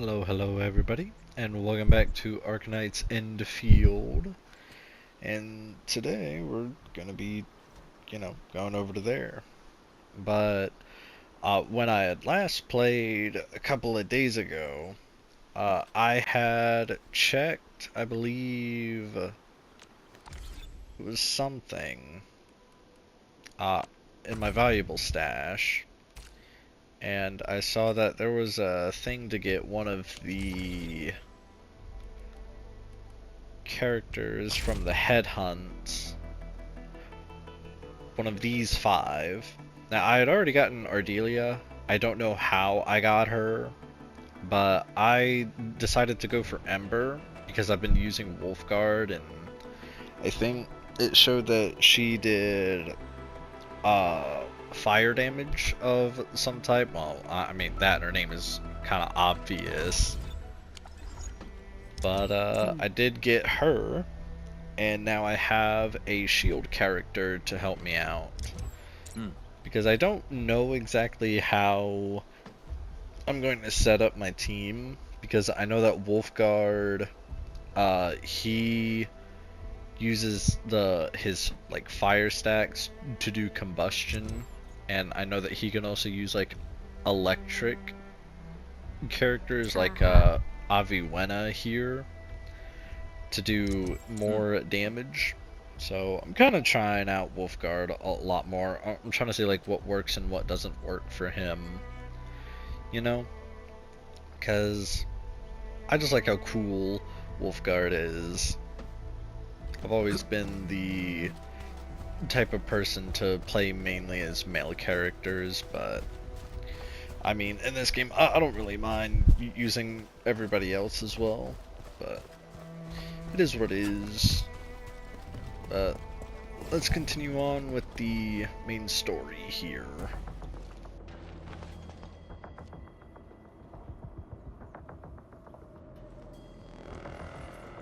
Hello everybody, and welcome back to Arknights Endfield. And today we're gonna be, going over to there. But when I had last played a couple of days ago, I had checked, I believe, it was something in my valuable stash. And I saw that there was a thing to get one of the characters from the headhunt, one of these 5. Now, I had already gotten Ardelia. I don't know how I got her, but I decided to go for Ember because I've been using Wolfguard, and I think it showed that she did fire damage of some type. Well, I mean, that and her name is kind of obvious. But I did get her, and now I have a shield character to help me out. Because I don't know exactly how I'm going to set up my team, because I know that Wolfguard, he uses his fire stacks to do combustion, and I know that he can also use electric characters like Aviwena here to do more damage. So I'm kind of trying out Wolfguard a lot more. I'm trying to see what works and what doesn't work for him, because I just like how cool Wolfguard is. I've always been the type of person to play mainly as male characters, but I mean, in this game, I don't really mind using everybody else as well, but it is what it is. But let's continue on with the main story here.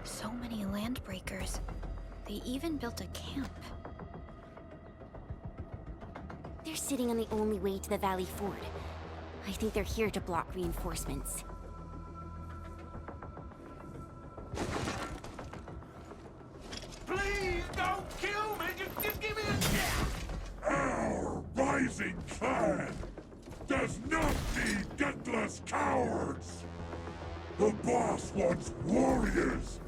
So many landbreakers. They even built a camp. They're sitting on the only way to the Valley Ford. I think they're here to block reinforcements. Please don't kill me! Just give me a chance! Our rising clan does not need gutless cowards! The boss wants warriors!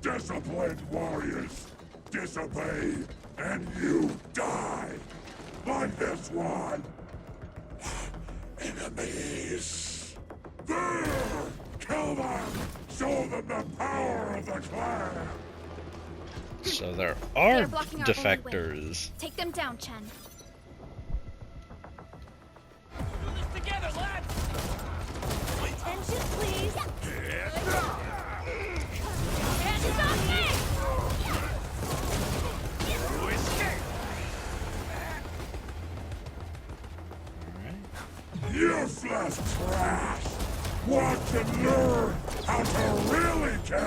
Disciplined warriors! Disobey, and you die! Like this one! Enemies! There! Kill them! Show them the power of the clan! So there are They're blocking our only way. defectors. Take them down, Chen. Do this together, lads! Attention, please! Hands off me! You escape! Useless trash! Watch and learn how to really kill!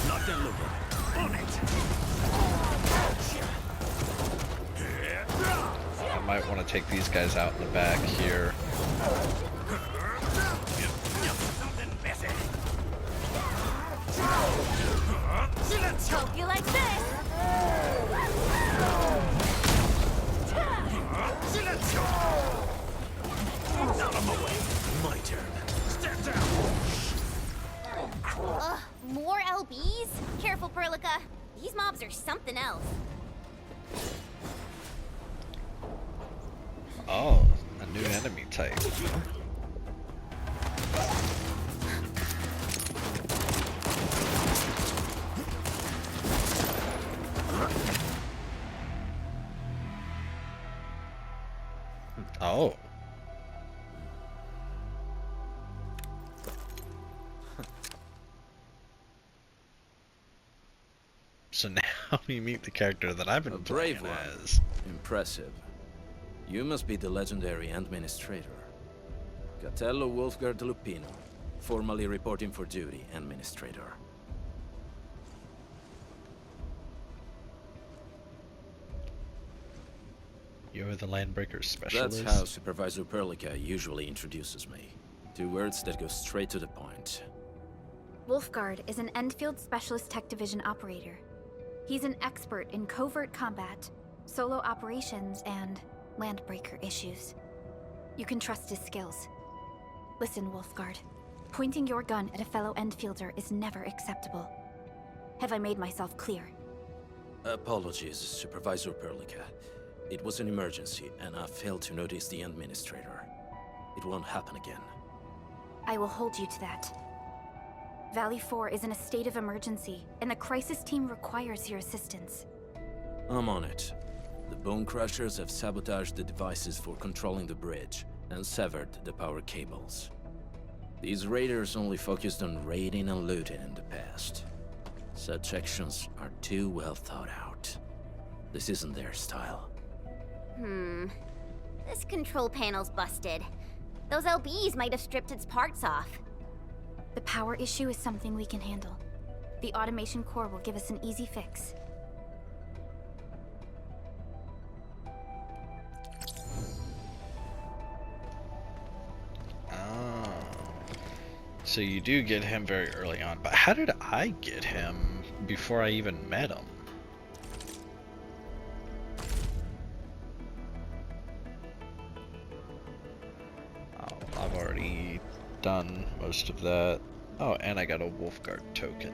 Not delivered. On it! I might want to take these guys out in the back here. Something messy. Hope you like this! Out of my way. My turn. Step down. Ugh, more LBs? Careful, Perlica. These mobs are something else. Oh, a new enemy type. Oh. So now we meet the character that I've been A playing brave one. as. Impressive. You must be the legendary administrator. Catello Wolfguard Lupino, formally reporting for duty, administrator. You're the Landbreaker specialist? That's how Supervisor Perlica usually introduces me. 2 words that go straight to the point. Wolfguard is an Endfield Specialist Tech Division operator. He's an expert in covert combat, solo operations, and Landbreaker issues. You can trust his skills. Listen, Wolfguard. Pointing your gun at a fellow Endfielder is never acceptable. Have I made myself clear? Apologies, Supervisor Perlica. It was an emergency, and I failed to notice the Administrator. It won't happen again. I will hold you to that. Valley 4 is in a state of emergency, and the crisis team requires your assistance. I'm on it. The Bone Crushers have sabotaged the devices for controlling the bridge, and severed the power cables. These raiders only focused on raiding and looting in the past. Such actions are too well thought out. This isn't their style. This control panel's busted. Those LBs might have stripped its parts off. The power issue is something we can handle. The automation core will give us an easy fix. So you do get him very early on, but how did I get him before I even met him? Oh, I've already done most of that. Oh, and I got a Wolfguard token.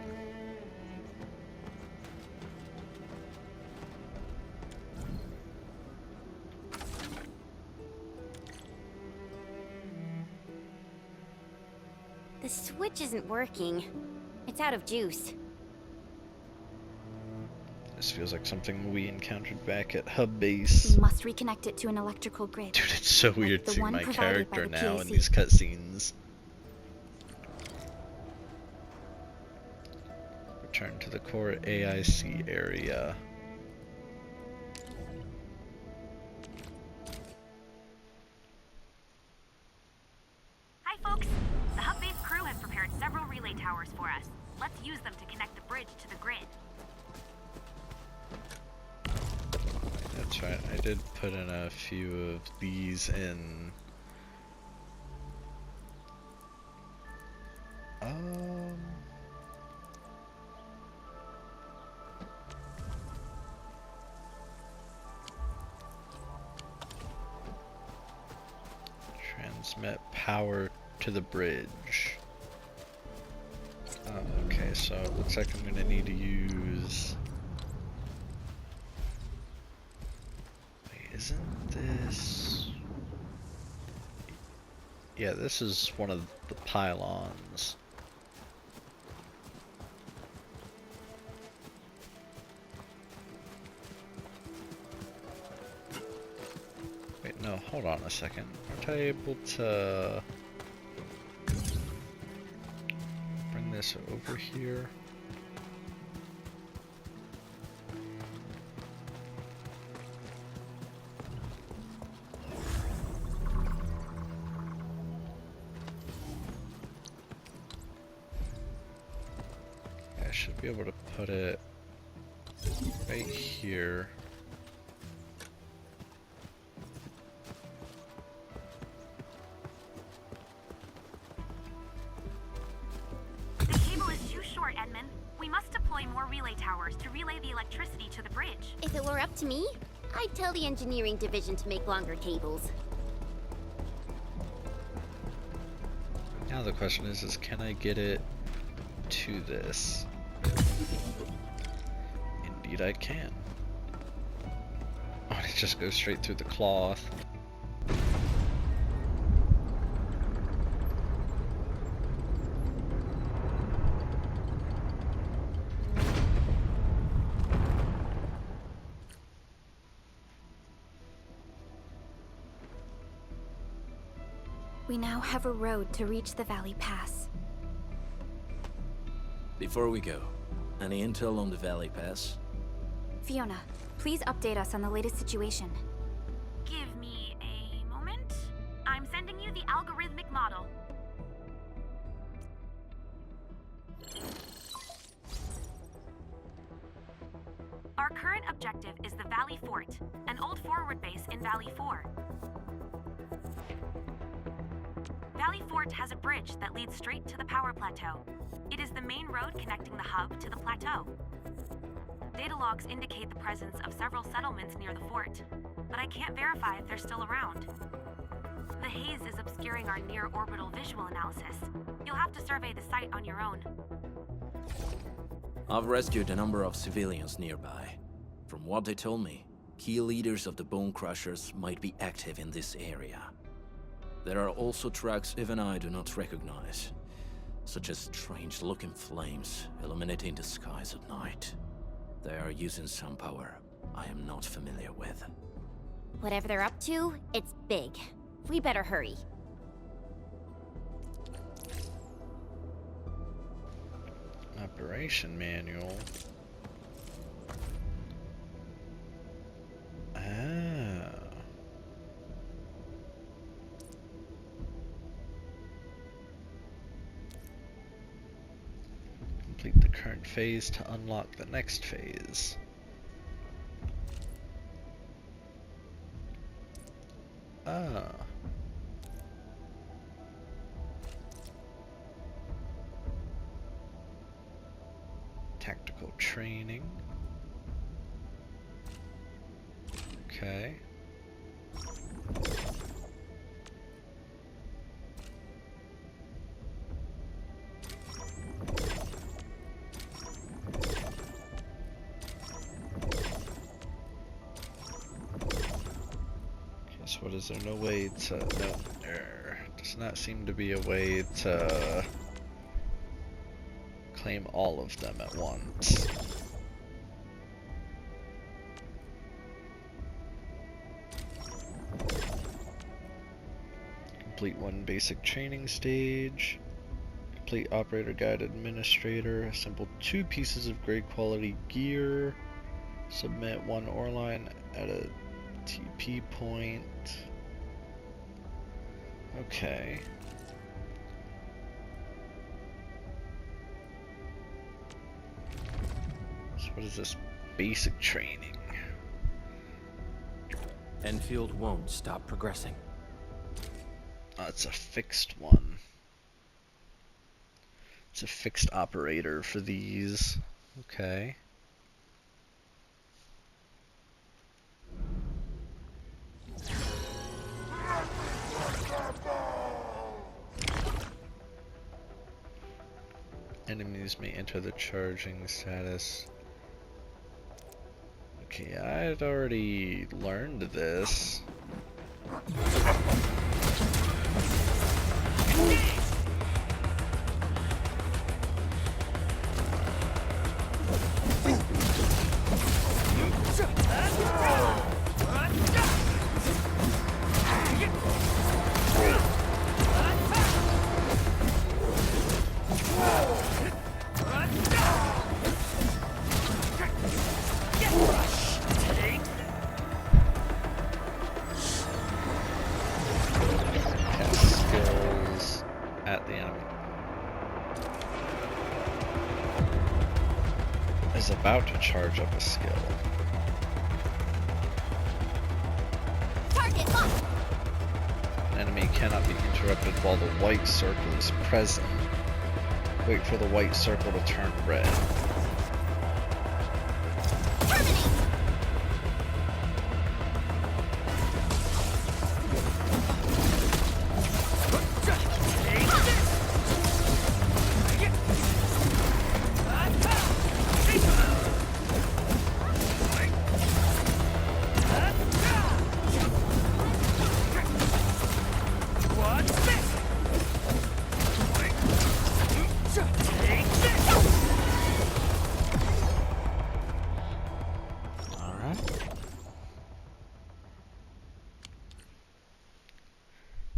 The switch isn't working. It's out of juice. This feels like something we encountered back at Hub Base. We must reconnect it to an electrical grid. Dude, it's so weird the seeing one my provided by character the now in PAC. these cutscenes. Return to the core AIC area. Hi, folks. The Hub Base crew has prepared several relay towers for us. Let's use them to connect the bridge to the grid. That's right, I did put in a few of these in. Transmit power to the bridge. Okay, so it looks like I'm gonna need to use. Wait, isn't this? Yeah, this is one of the pylons. Wait, no, hold on a second. Aren't I able to bring this over here? I should be able to put it right here. The cable is too short, Edmund. We must deploy more relay towers to relay the electricity to the bridge. If it were up to me, I'd tell the engineering division to make longer cables. Now the question is can I get it to this? Indeed I can. Oh, it just goes straight through the cloth. We now have a road to reach the Valley Pass. Before we go, any intel on the Valley Pass? Fiona, please update us on the latest situation. Give me a moment. I'm sending you the algorithmic model. Our current objective is the Valley Fort, an old forward base in Valley 4. Valley Fort has a bridge that leads straight to the power plateau. It is the main road connecting the hub to the plateau. Data logs indicate the presence of several settlements near the fort, but I can't verify if they're still around. The haze is obscuring our near-orbital visual analysis. You'll have to survey the site on your own. I've rescued a number of civilians nearby. From what they told me, key leaders of the Bone Crushers might be active in this area. There are also tracks even I do not recognize, such as strange-looking flames illuminating the skies at night. They are using some power I am not familiar with. Whatever they're up to, it's big. We better hurry. Operation manual. Complete the current phase to unlock the next phase. Tactical training. Okay. So what is there? No way to... No, there does not seem to be a way to claim all of them at once. Complete one basic training stage. Complete operator guide administrator. Assemble 2 pieces of great quality gear. Submit 1 ore line at a TP point. Okay. So what is this? Basic training. Endfield won't stop progressing. Oh, it's a fixed one. It's a fixed operator for these. Okay. Enemies may enter the charging status. Okay, I'd already learned this. About to charge up a skill. Target locked. An enemy cannot be interrupted while the white circle is present. Wait for the white circle to turn red. Terminate.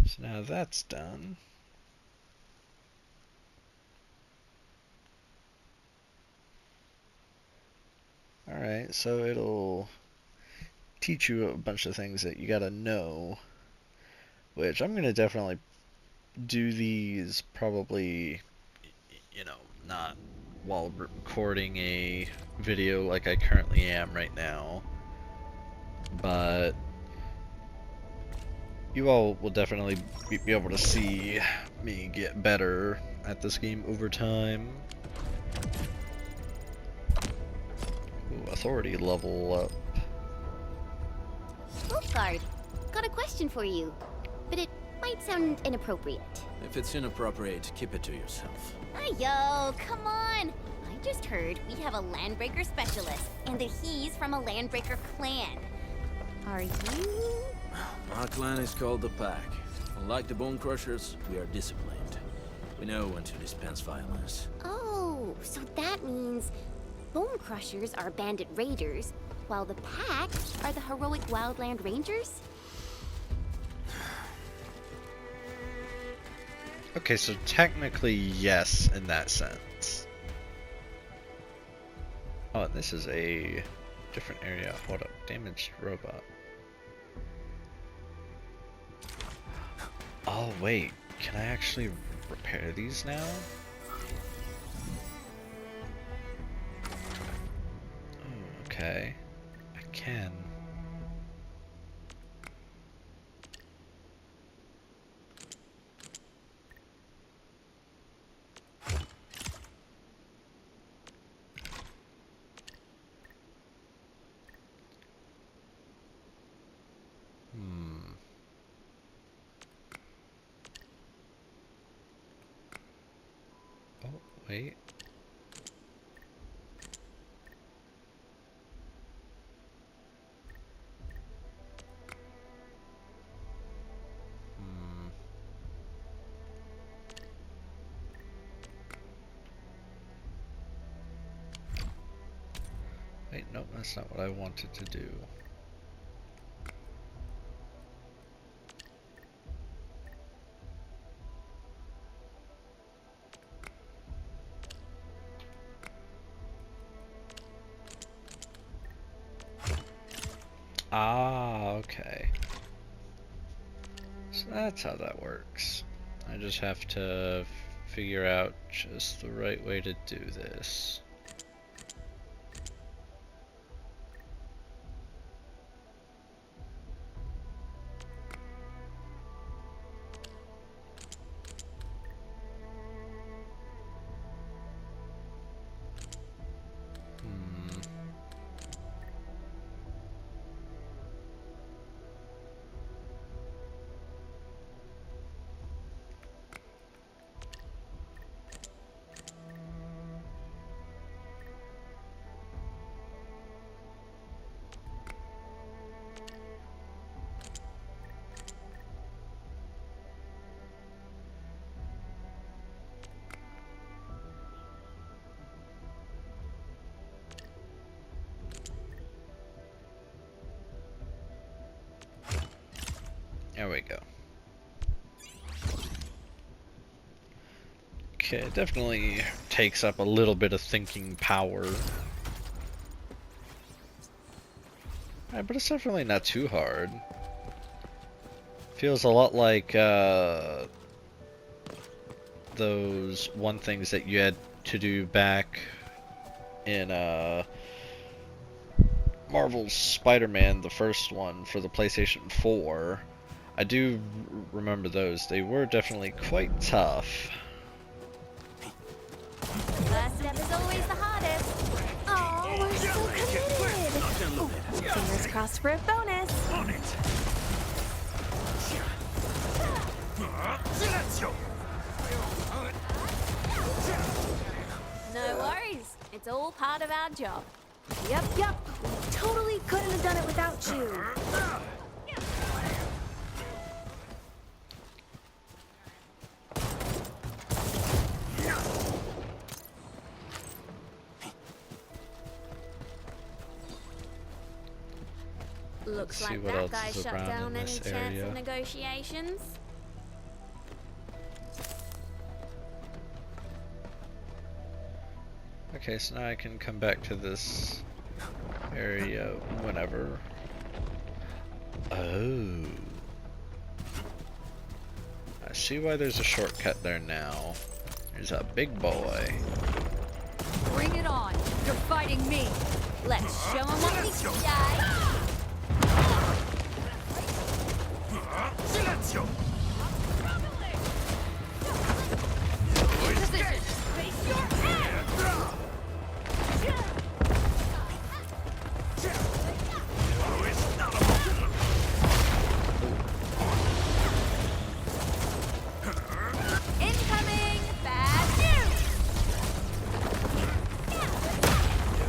So now that's done. Alright, so it'll teach you a bunch of things that you gotta know, which I'm gonna definitely do these probably, you know, not while recording a video like I currently am right now, but You all will definitely be able to see me get better at this game over time. Ooh, authority level up. Wolfguard, got a question for you, but it might sound inappropriate. If it's inappropriate, keep it to yourself. Yo, come on! I just heard we have a Landbreaker specialist, and that he's from a Landbreaker clan. Are you? My clan is called the Pack. Unlike the Bone Crushers, we are disciplined. We know when to dispense violence. Oh, so that means Bone Crushers are bandit raiders, while the Pack are the heroic Wildland Rangers? Okay, so technically yes in that sense. Oh, and this is a different area. Hold up, damaged robot. Oh wait, can I actually repair these now? Oh, okay, I can. Oh, wait. Wait, no, that's not what I wanted to do. Ah, okay. So that's how that works. I just have to figure out just the right way to do this. There we go. Okay, it definitely takes up a little bit of thinking power. Alright, but it's definitely not too hard. Feels a lot like those one things that you had to do back in Marvel's Spider-Man, the first one for the PlayStation 4. I do remember those. They were definitely quite tough. First step is always the hardest. Oh, we're so committed. Ooh, fingers crossed for a bonus. On it. No worries. It's all part of our job. Yep. We totally couldn't have done it without you. Looks Let's see like what that else guy is shut around down in any this chance area. of negotiations. Okay, so now I can come back to this area whenever. Oh. I see why there's a shortcut there now. There's a big boy. Bring it on. You're fighting me. Let's show him what we got. Show. Position. Face your ass. Incoming. Bad news.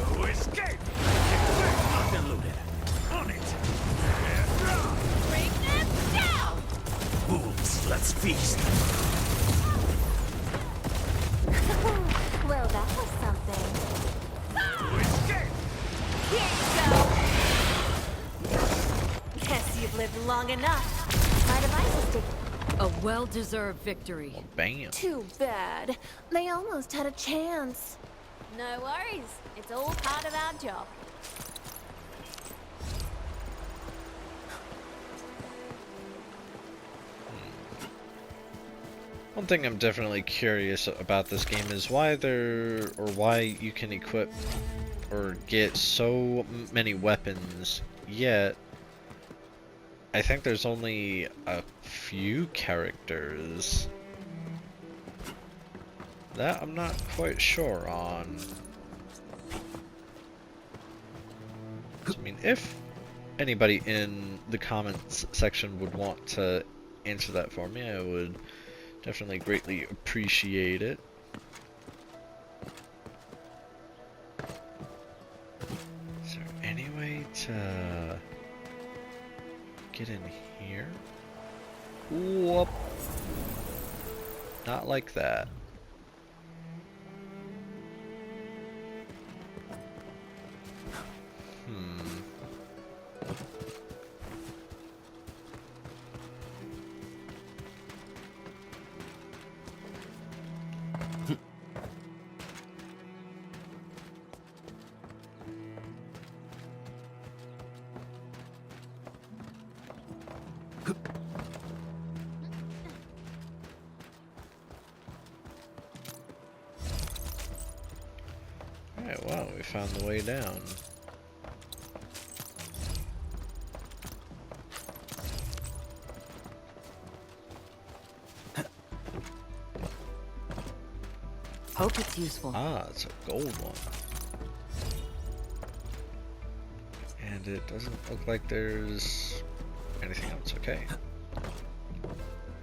No escape. Locked and loaded. On it. Bring them down. Wolves, let's feast. Well, that was something. No escape. Here you go. Guess you've lived long enough. My device is taking. A well-deserved victory. Bam. Too bad. They almost had a chance. No worries. It's all part of our job. One thing I'm definitely curious about this game is why you can equip or get so many weapons, yet I think there's only a few characters. That I'm not quite sure on. I mean, if anybody in the comments section would want to answer that for me, I would definitely greatly appreciate it. Is there any way to get in here? Whoop. Not like that. Alright, wow, we found the way down. Hope it's useful. Ah, it's a gold one. And it doesn't look like there's anything else. Okay.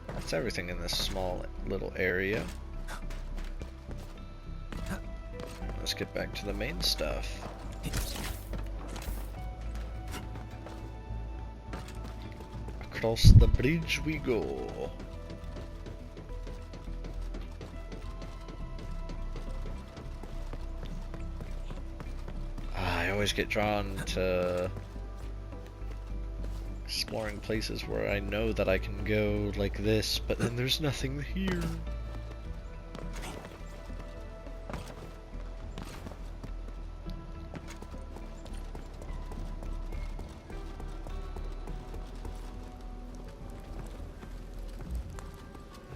That's everything in this small little area. Let's get back to the main stuff. Across the bridge we go. I always get drawn to exploring places where I know that I can go like this, but then there's nothing here.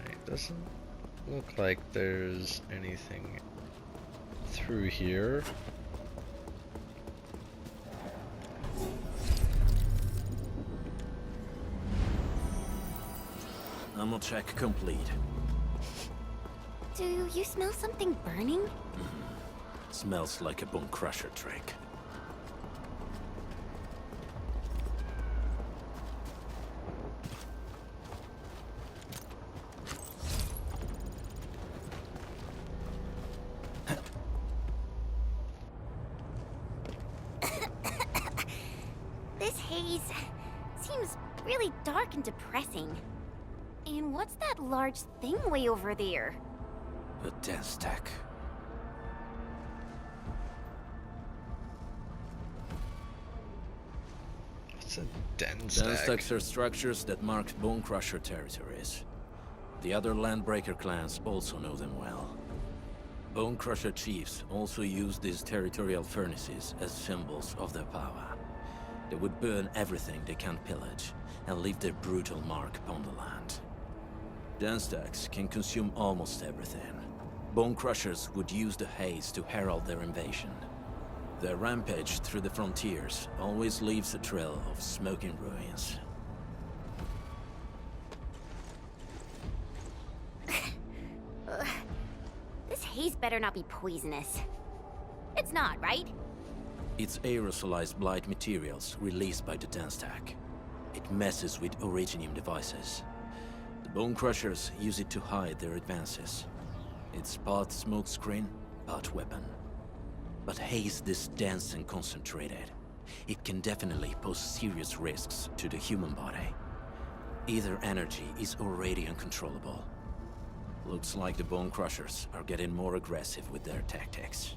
It doesn't look like there's anything through here. Ammo check complete. Do you smell something burning? Smells like a bone crusher trick. This haze seems really dark and depressing. And what's that large thing way over there? A dense tech. It's a dense Dense techs are structures that mark bone crusher territories. The other landbreaker clans also know them well. Bone crusher chiefs also use these territorial furnaces as symbols of their power. They would burn everything they can pillage and leave their brutal mark upon the land. Dense techs can consume almost everything. Bone crushers would use the haze to herald their invasion. Their rampage through the frontiers always leaves a trail of smoking ruins. These better not be poisonous. It's not, right? It's aerosolized blight materials released by the den stack. It messes with originium devices. The Bone Crushers use it to hide their advances. It's part smokescreen, part weapon. But haze this dense and concentrated. It can definitely pose serious risks to the human body. Either energy is already uncontrollable. Looks like the Bone Crushers are getting more aggressive with their tactics.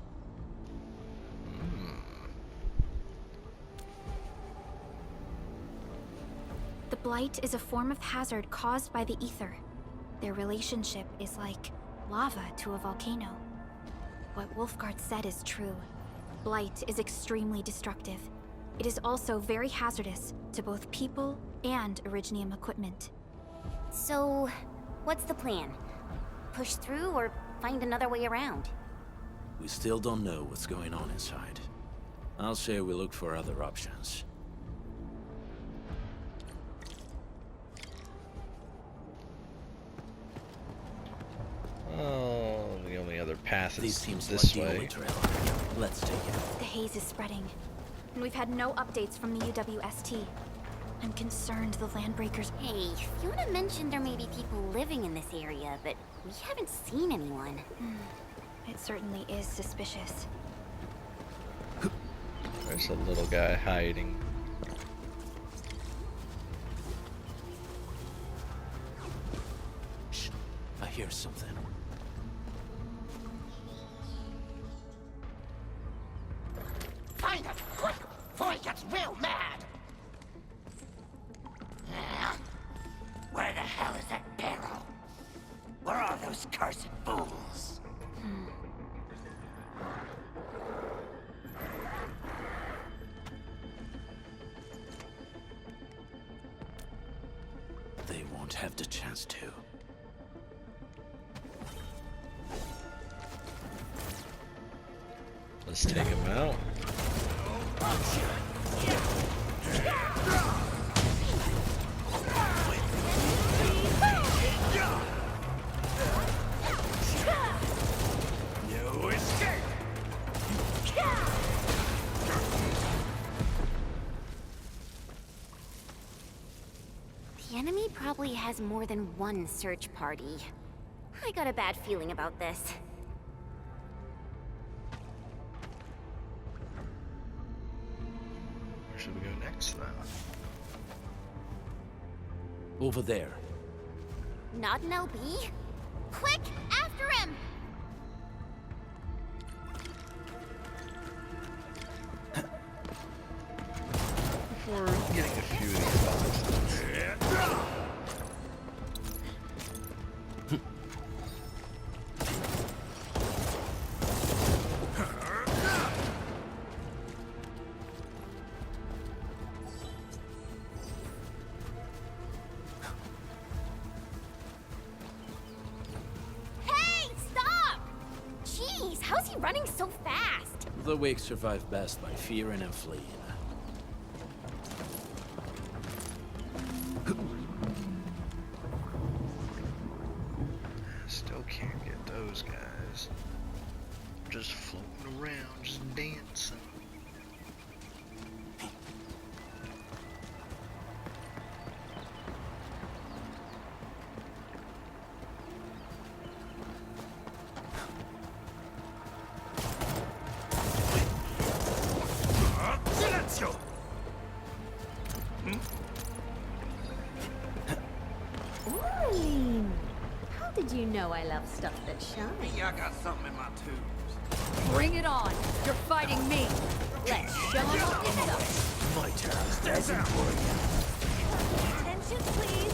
The blight is a form of hazard caused by the ether. Their relationship is like lava to a volcano. What Wolfguard said is true. Blight is extremely destructive. It is also very hazardous to both people and Originium equipment. So, what's the plan? Push through or find another way around? We still don't know what's going on inside. I'll say we look for other options. Oh, the only other path is seems this like the way. only trail. Let's take it. The haze is spreading, and we've had no updates from the UWST. I'm concerned the Landbreakers... Hey, Fiona mentioned there may be people living in this area, but we haven't seen anyone. It certainly is suspicious. There's a little guy hiding. Shh, I hear something. Find it, quick, before he gets real mad! Where the hell is that barrel? Where are those cursed fools? They won't have the chance to. Let's take him out. No escape! The enemy probably has more than one search party. I got a bad feeling about this. Where should we go next then? Over there. Not an LB? Quick, after him! Before getting a few of these boxes. Hey, stop! Jeez, how's he running so fast? The weak survive best by fearing and fleeing. Still can't get those guys. Just floating around, just dancing. Silenzio! Ooh. How did you know I love stuff that shines? I got something in my tubes. Bring it on! You're fighting me! Let's show them what is up. My turn. Stay down! Attention, please.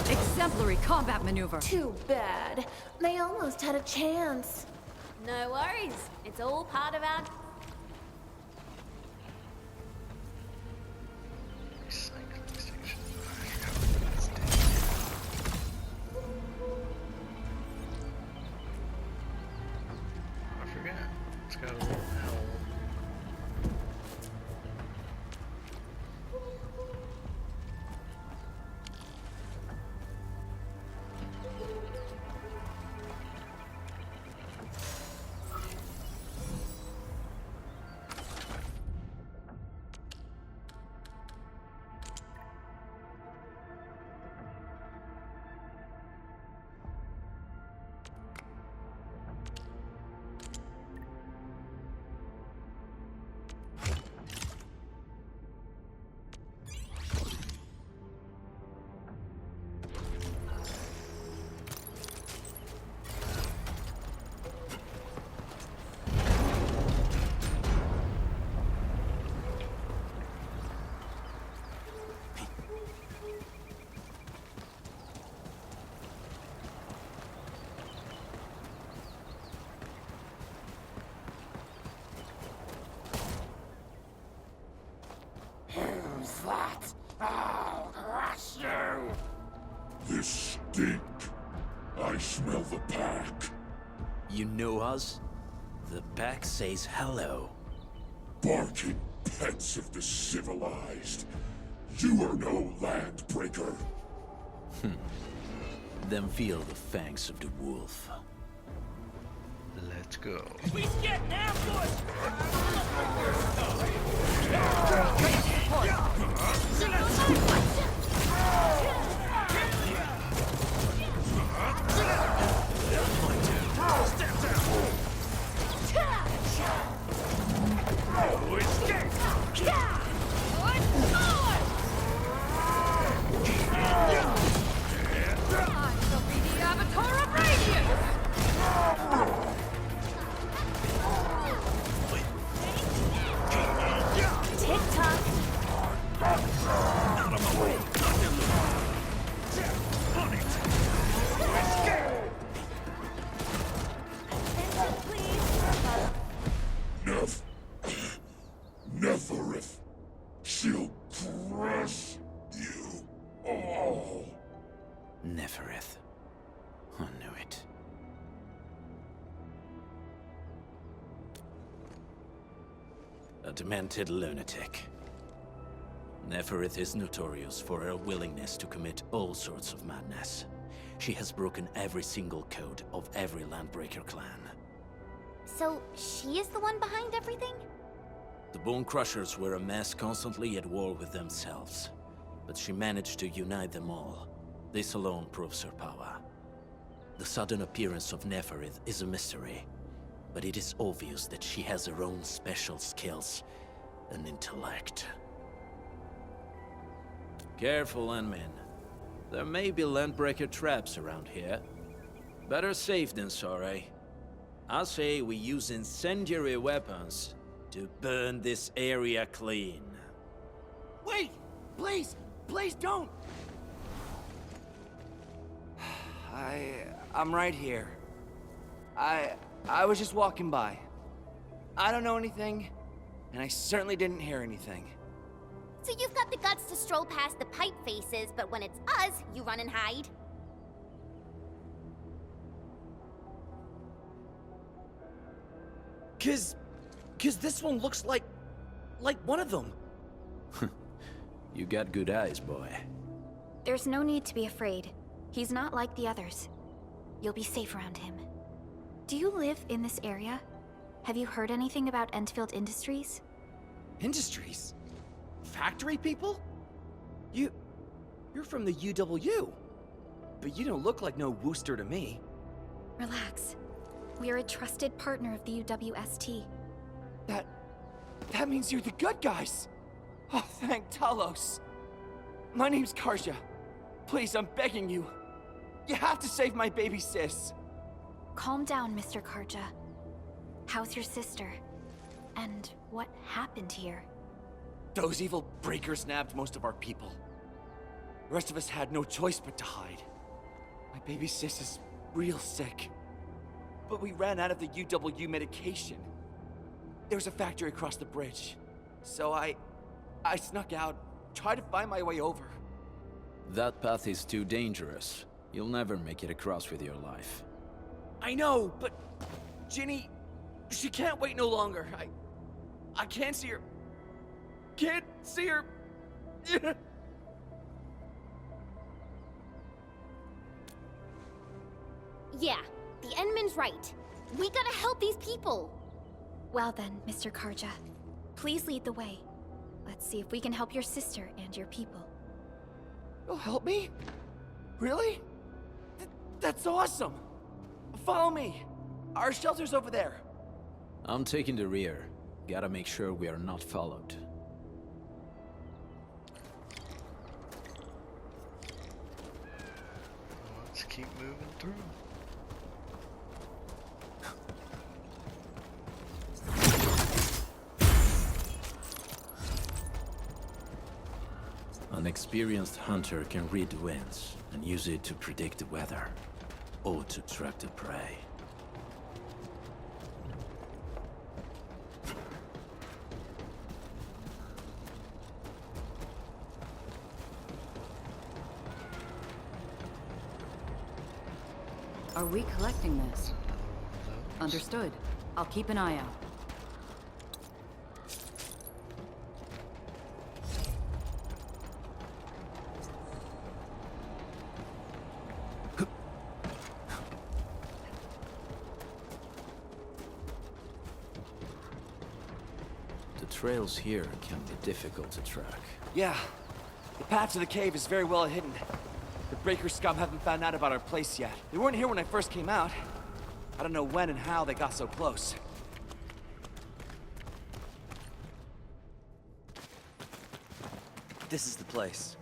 Exemplary combat maneuver. Too bad. They almost had a chance. No worries. It's all part of our... Recycling station. I forgot. It's got a little L. Dink. I smell the pack. You know us? The pack says hello. Barking pets of the civilized. You are no landbreaker. Then feel the fangs of the wolf. Let's go. We getting ambushed! Step down! No escape! I shall be the Avatar of Radiance! Tick-tock. Out of my way! On it! Escape! Neferith. She'll crush you all. Neferith. I knew it. A demented lunatic. Neferith is notorious for her willingness to commit all sorts of madness. She has broken every single code of every Landbreaker clan. So, she is the one behind everything? The Bone Crushers were a mess constantly at war with themselves. But she managed to unite them all. This alone proves her power. The sudden appearance of Neferith is a mystery, but it is obvious that she has her own special skills and intellect. Careful, Endmen. There may be Landbreaker traps around here. Better safe than sorry. I say we use incendiary weapons to burn this area clean. Wait! Please! Please don't! I'm right here. I was just walking by. I don't know anything, and I certainly didn't hear anything. So you've got the guts to stroll past the pipe faces, but when it's us, you run and hide? Cause this one looks like one of them. You got good eyes, boy. There's no need to be afraid. He's not like the others. You'll be safe around him. Do you live in this area? Have you heard anything about Endfield Industries? Industries? Factory people? You're from the UW. But you don't look like no Wooster to me. Relax. We're a trusted partner of the UWST. That means you're the good guys. Oh, thank Talos. My name's Karja. Please, I'm begging you. You have to save my baby sis. Calm down, Mr. Karja. How's your sister? And what happened here? Those evil breakers nabbed most of our people. The rest of us had no choice but to hide. My baby sis is real sick. But we ran out of the UW medication. There was a factory across the bridge. So I snuck out, tried to find my way over. That path is too dangerous. You'll never make it across with your life. I know, but Ginny, she can't wait no longer. I can't see her. Can't see her. Yeah, the Endman's right. We gotta help these people. Well then, Mr. Karja, please lead the way. Let's see if we can help your sister and your people. You'll help me? Really? That's awesome. Follow me. Our shelter's over there. I'm taking the rear. Gotta make sure we are not followed. Let's keep moving through. An experienced hunter can read the winds and use it to predict the weather, or to track the prey. Are we collecting this? Understood. I'll keep an eye out. The trails here can be difficult to track. Yeah. The path to the cave is very well hidden. The Breaker scum haven't found out about our place yet. They weren't here when I first came out. I don't know when and how they got so close. This is the place.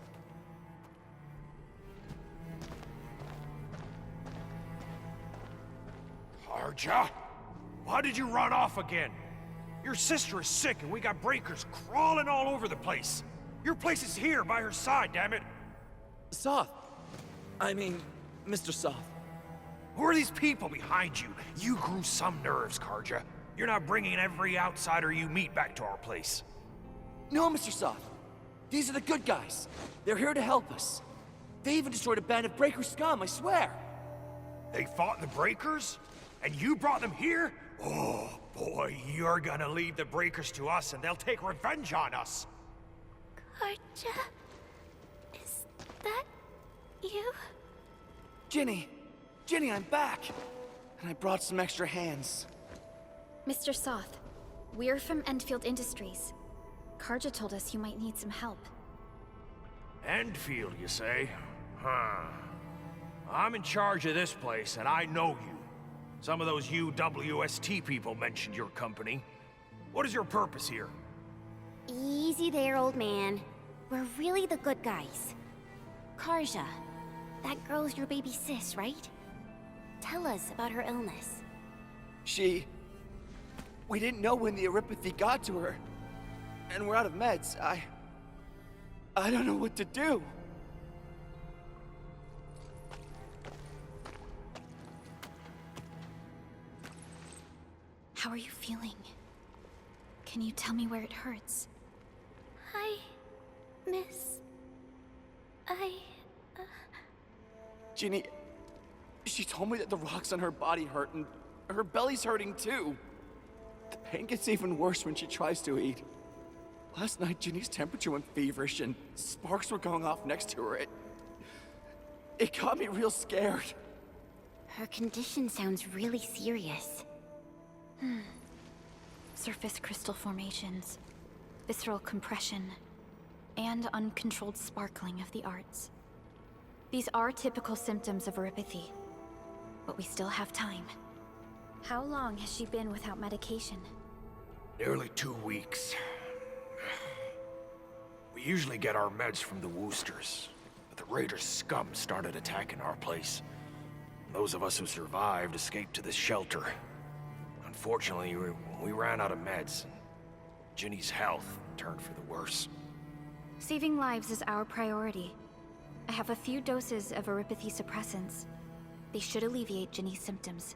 Karja? Why did you run off again? Your sister is sick and we got breakers crawling all over the place. Your place is here by her side, damn it. Soth. I mean, Mr. Soth. Who are these people behind you? You grew some nerves, Karja. You're not bringing every outsider you meet back to our place. No, Mr. Soth. These are the good guys. They're here to help us. They even destroyed a band of Breaker scum, I swear. They fought the breakers? And you brought them here? Oh, boy, you're gonna leave the breakers to us and they'll take revenge on us. Karja? Is that you? Ginny! Ginny, I'm back! And I brought some extra hands. Mr. Soth, we're from Endfield Industries. Karja told us you might need some help. Endfield, you say? Huh. I'm in charge of this place, and I know you. Some of those UWST people mentioned your company. What is your purpose here? Easy there, old man. We're really the good guys. Karja, that girl's your baby sis, right? Tell us about her illness. We didn't know when the Aripathy got to her. And we're out of meds. I don't know what to do. How are you feeling? Can you tell me where it hurts? Hi, miss. Ginny, she told me that the rocks on her body hurt and her belly's hurting too. The pain gets even worse when she tries to eat. Last night, Ginny's temperature went feverish and sparks were going off next to her. It got me real scared. Her condition sounds really serious. Surface crystal formations, visceral compression, and uncontrolled sparkling of the arts. These are typical symptoms of Aripathy, but we still have time. How long has she been without medication? Nearly 2 weeks. We usually get our meds from the Woosters, but the Raiders' scum started attacking our place. Those of us who survived escaped to this shelter. Unfortunately, we ran out of meds. Ginny's health turned for the worse. Saving lives is our priority. I have a few doses of Aripathy suppressants. They should alleviate Ginny's symptoms.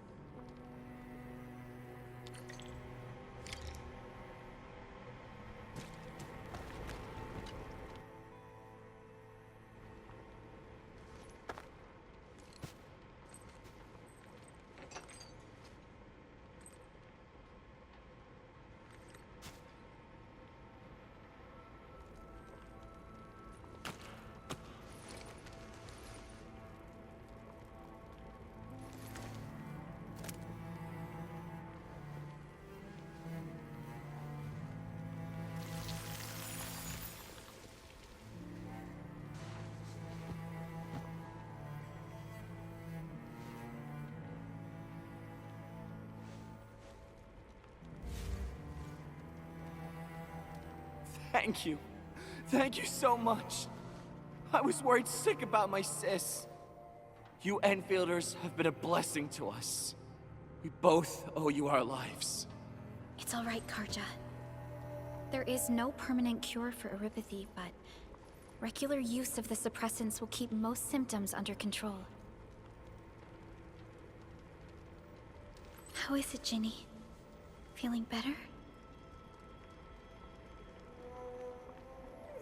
Thank you. Thank you so much. I was worried sick about my sis. You Enfielders have been a blessing to us. We both owe you our lives. It's all right, Karja. There is no permanent cure for Aripathy, but regular use of the suppressants will keep most symptoms under control. How is it, Ginny? Feeling better?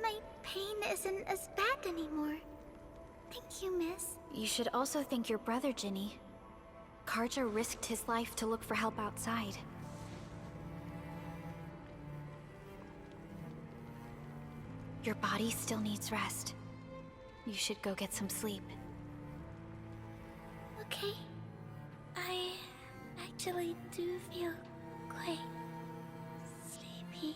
My pain isn't as bad anymore. Thank you, miss. You should also thank your brother, Ginny. Karja risked his life to look for help outside. Your body still needs rest. You should go get some sleep. Okay. I actually do feel quite sleepy.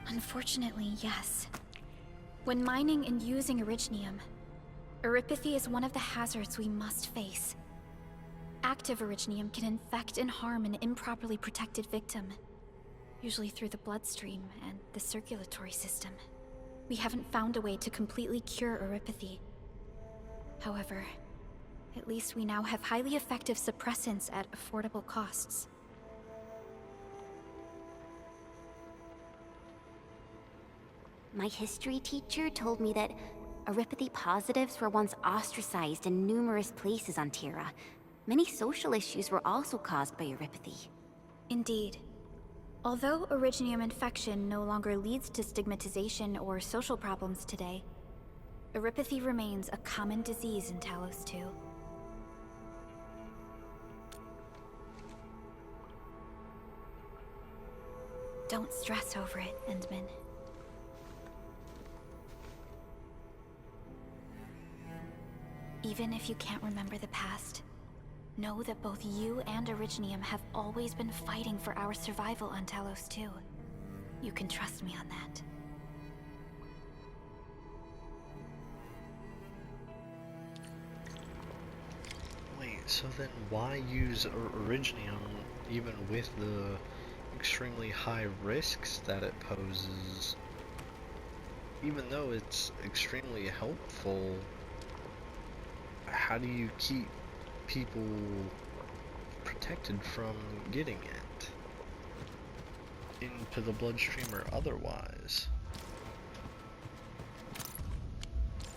Unfortunately, yes. When mining and using Originium, Eripathy is one of the hazards we must face. Active Originium can infect and harm an improperly protected victim, usually through the bloodstream and the circulatory system. We haven't found a way to completely cure Eripathy. However, at least we now have highly effective suppressants at affordable costs. My history teacher told me that Eripathy positives were once ostracized in numerous places on Terra. Many social issues were also caused by Eripathy. Indeed. Although Originium infection no longer leads to stigmatization or social problems today, Eripathy remains a common disease in Talos-II. Don't stress over it, Endman. Even if you can't remember the past, know that both you and Originium have always been fighting for our survival on Talos-II. You can trust me on that. Wait, so then why use Originium even with the extremely high risks that it poses? Even though it's extremely helpful, how do you keep people protected from getting it into the bloodstream or otherwise?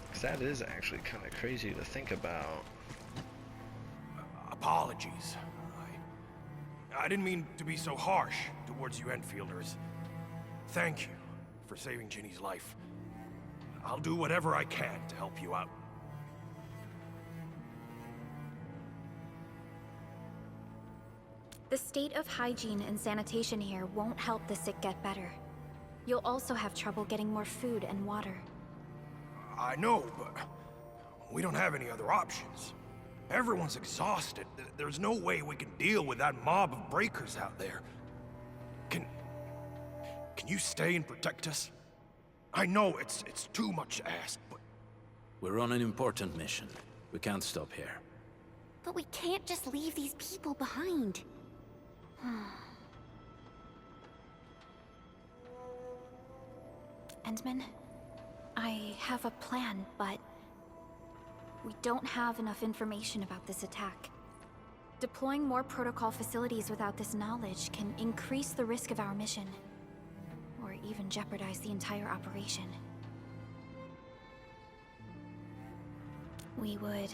Because that is actually kind of crazy to think about. Apologies. I didn't mean to be so harsh towards you Enfielders. Thank you for saving Ginny's life. I'll do whatever I can to help you out. The state of hygiene and sanitation here won't help the sick get better. You'll also have trouble getting more food and water. I know, but we don't have any other options. Everyone's exhausted. There's no way we can deal with that mob of breakers out there. Can you stay and protect us? I know it's too much asked, but... We're on an important mission. We can't stop here. But we can't just leave these people behind. Endman, I have a plan, but we don't have enough information about this attack. Deploying more protocol facilities without this knowledge can increase the risk of our mission, or even jeopardize the entire operation. We would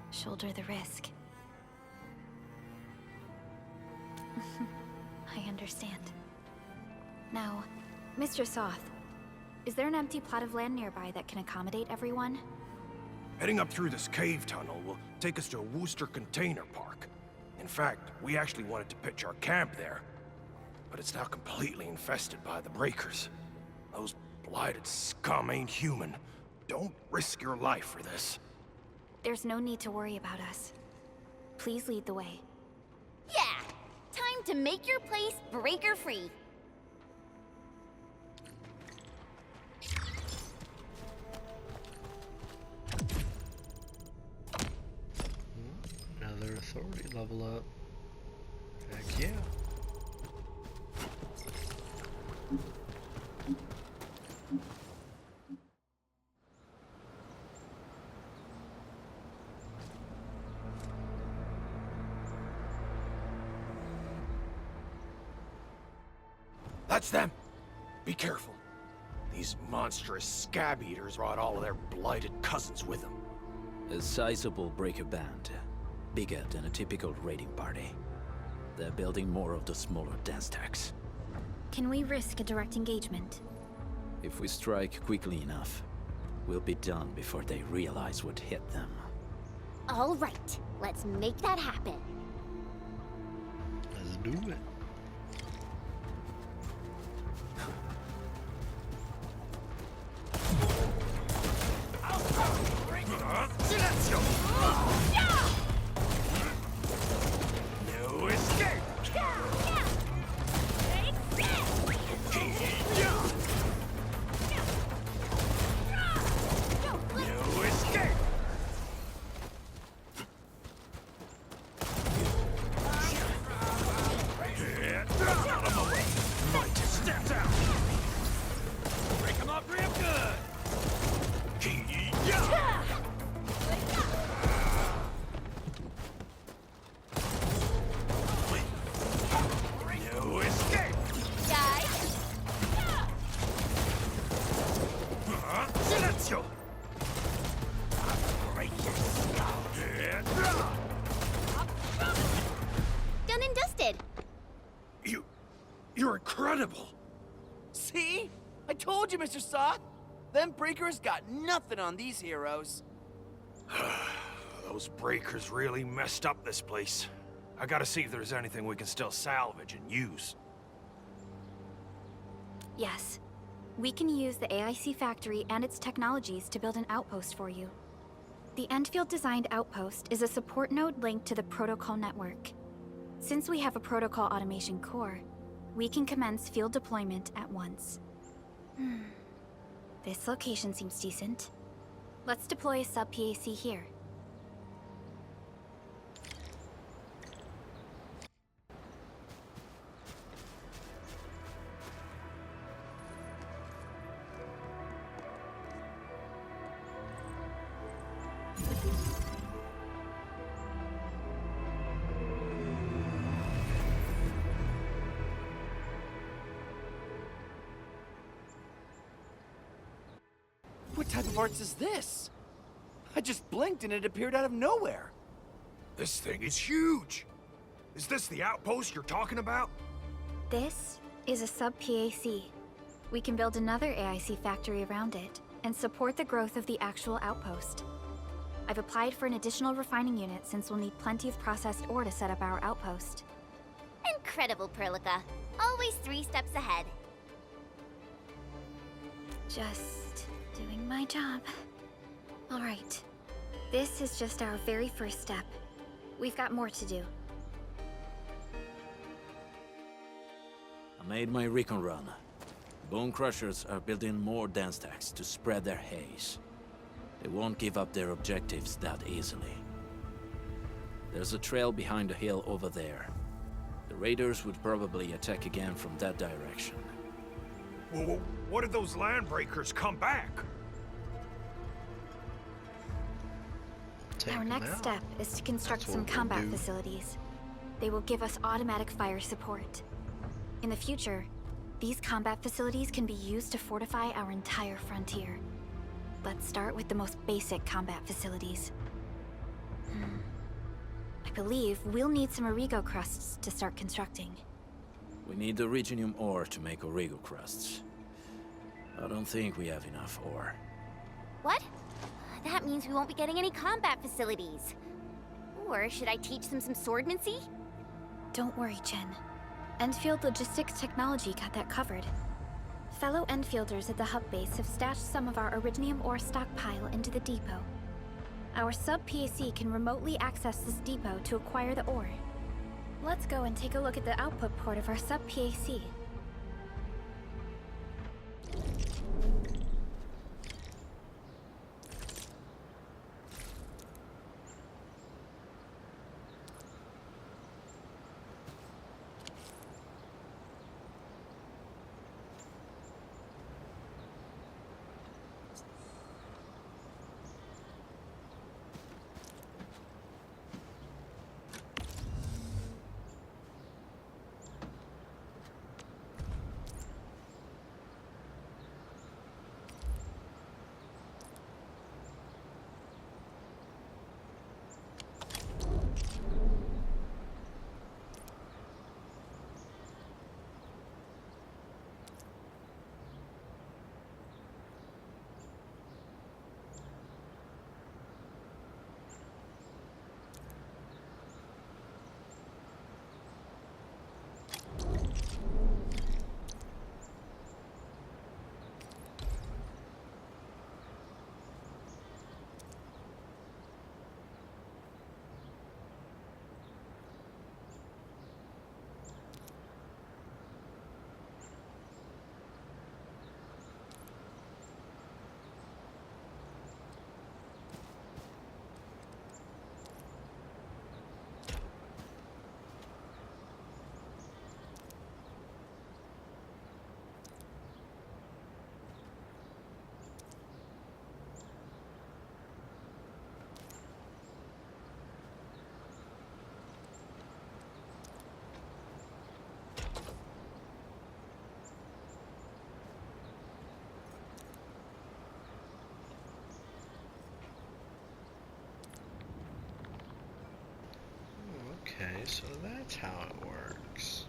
shoulder the risk. I understand. Now, Mr. Soth, is there an empty plot of land nearby that can accommodate everyone? Heading up through this cave tunnel will take us to a Wooster container park. In fact, we actually wanted to pitch our camp there, but it's now completely infested by the breakers. Those blighted scum ain't human. Don't risk your life for this. There's no need to worry about us. Please lead the way. Yeah! Time to make your place breaker-free. Another authority level up. Heck yeah. That's them! Be careful. These monstrous scab eaters brought all of their blighted cousins with them. A sizable breaker band. Bigger than a typical raiding party. They're building more of the smaller dance stacks. Can we risk a direct engagement? If we strike quickly enough, we'll be done before they realize what hit them. All right, let's make that happen. Let's do it. No escape! No escape! Out of my way! Might just stepped out! Break him up real good! No escape! Silenzio! Break your skull! Done and dusted. You're incredible! See? I told you, Mr. Saw! Them breakers got nothing on these heroes. Those breakers really messed up this place. I gotta see if there's anything we can still salvage and use. Yes. We can use the AIC factory and its technologies to build an outpost for you. The Endfield designed outpost is a support node linked to the protocol network. Since we have a protocol automation core, we can commence field deployment at once. This location seems decent. Let's deploy a sub-PAC here. What type of arts is this? I just blinked and it appeared out of nowhere. This thing is huge! Is this the outpost you're talking about? This is a sub-PAC. We can build another AIC factory around it and support the growth of the actual outpost. I've applied for an additional refining unit since we'll need plenty of processed ore to set up our outpost. Incredible, Perlica. Always 3 steps ahead. Just doing my job. All right. This is just our very first step. We've got more to do. I made my recon run. Bone Crushers are building more dance stacks to spread their haze. They won't give up their objectives that easily. There's a trail behind the hill over there. The raiders would probably attack again from that direction. Well, what if those landbreakers come back? Take Our them next out. step is to construct That's some what we'll combat do. facilities. They will give us automatic fire support. In the future, these combat facilities can be used to fortify our entire frontier. Let's start with the most basic combat facilities. I believe we'll need some Origo crusts to start constructing. We need the Originium ore to make Origo crusts. I don't think we have enough ore. What? That means we won't be getting any combat facilities. Or should I teach them some swordmancy? Don't worry, Jen. Endfield Logistics Technology got that covered. Fellow Enfielders at the hub base have stashed some of our Originium ore stockpile into the depot. Our sub-PAC can remotely access this depot to acquire the ore. Let's go and take a look at the output port of our sub-PAC. so that's how it works.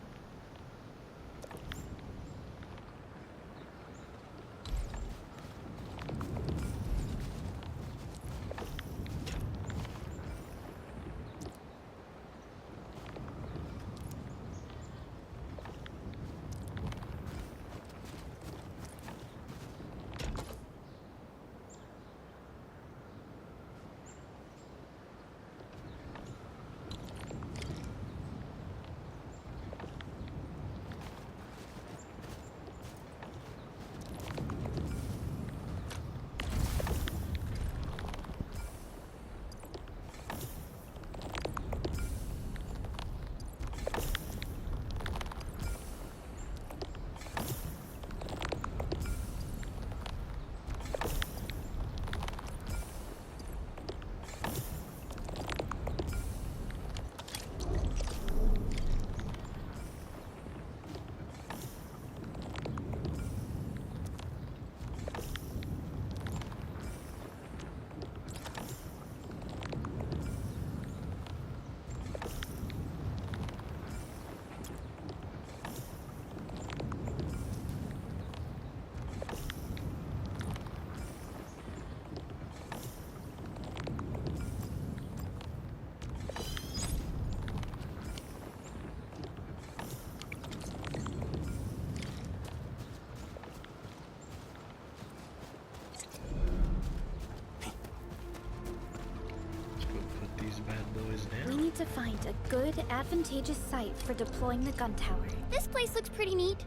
We need to find a good, advantageous site for deploying the gun tower. This place looks pretty neat.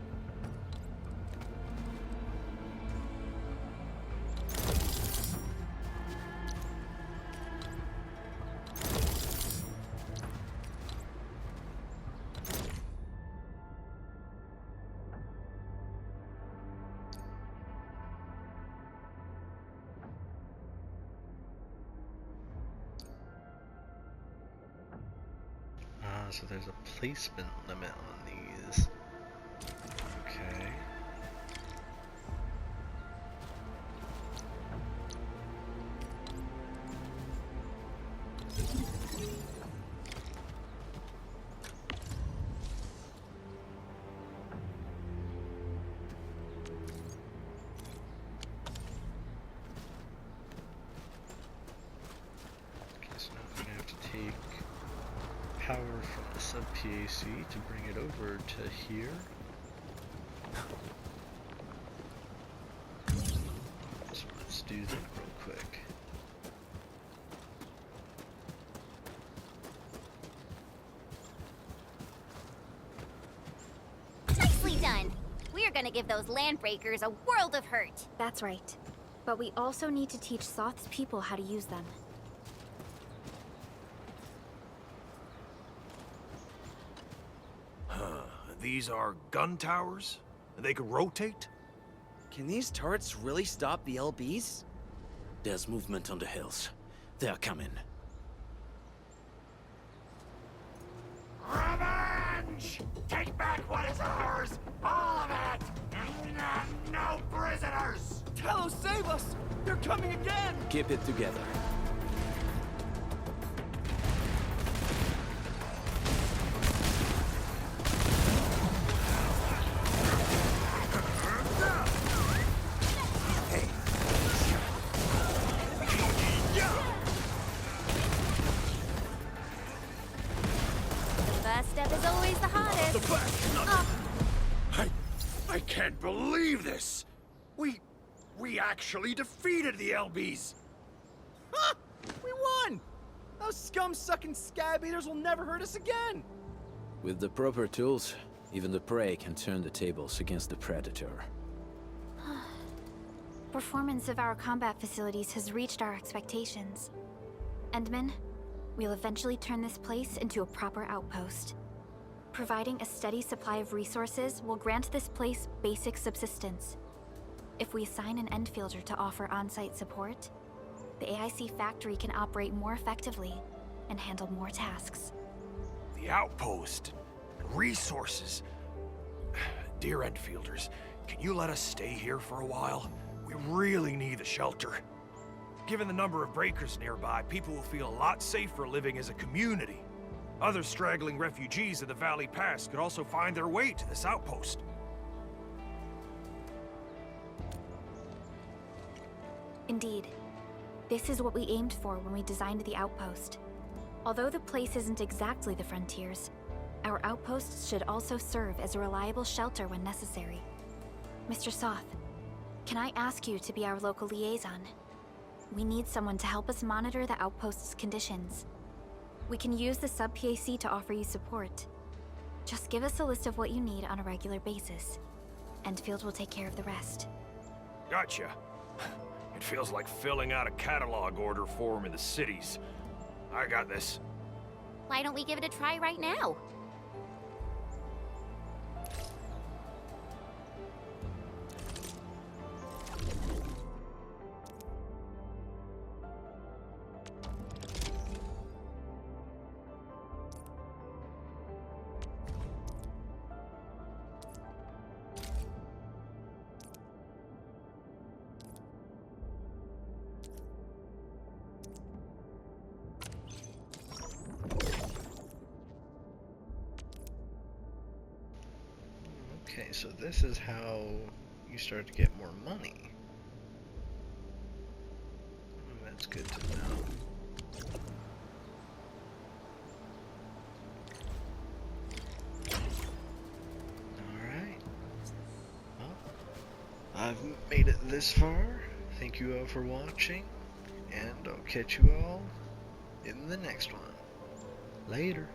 So there's a placement limit on these. Okay. Okay, so now I'm gonna have to take power from the sub-PAC to bring it over to here. So let's do that real quick. Nicely done. We're gonna give those landbreakers a world of hurt. That's right. But we also need to teach Soth's people how to use them. These are gun towers? They can rotate? Can these turrets really stop the LBs? There's movement on the hills. They are coming. Revenge! Take back what is ours! All of it! And no prisoners! Talos, save us! They're coming again! Keep it together. First step is always the hardest. I can't believe this! We actually defeated the LBs! Ha! We won! Those scum-sucking scab eaters will never hurt us again! With the proper tools, even the prey can turn the tables against the predator. Performance of our combat facilities has reached our expectations. Endman, we'll eventually turn this place into a proper outpost. Providing a steady supply of resources will grant this place basic subsistence. If we assign an Endfielder to offer on-site support, the AIC factory can operate more effectively and handle more tasks. The outpost, resources. Dear Endfielders, can you let us stay here for a while? We really need the shelter. Given the number of breakers nearby, people will feel a lot safer living as a community. Other straggling refugees of the Valley Pass could also find their way to this outpost. Indeed. This is what we aimed for when we designed the outpost. Although the place isn't exactly the frontiers, our outposts should also serve as a reliable shelter when necessary. Mr. Soth, can I ask you to be our local liaison? We need someone to help us monitor the outpost's conditions. We can use the sub-PAC to offer you support. Just give us a list of what you need on a regular basis. Endfield will take care of the rest. Gotcha. It feels like filling out a catalog order form in the cities. I got this. Why don't we give it a try right now? Okay, so this is how you start to get more money. That's good to know. Alright. Well, I've made it this far. Thank you all for watching, and I'll catch you all in the next one. Later.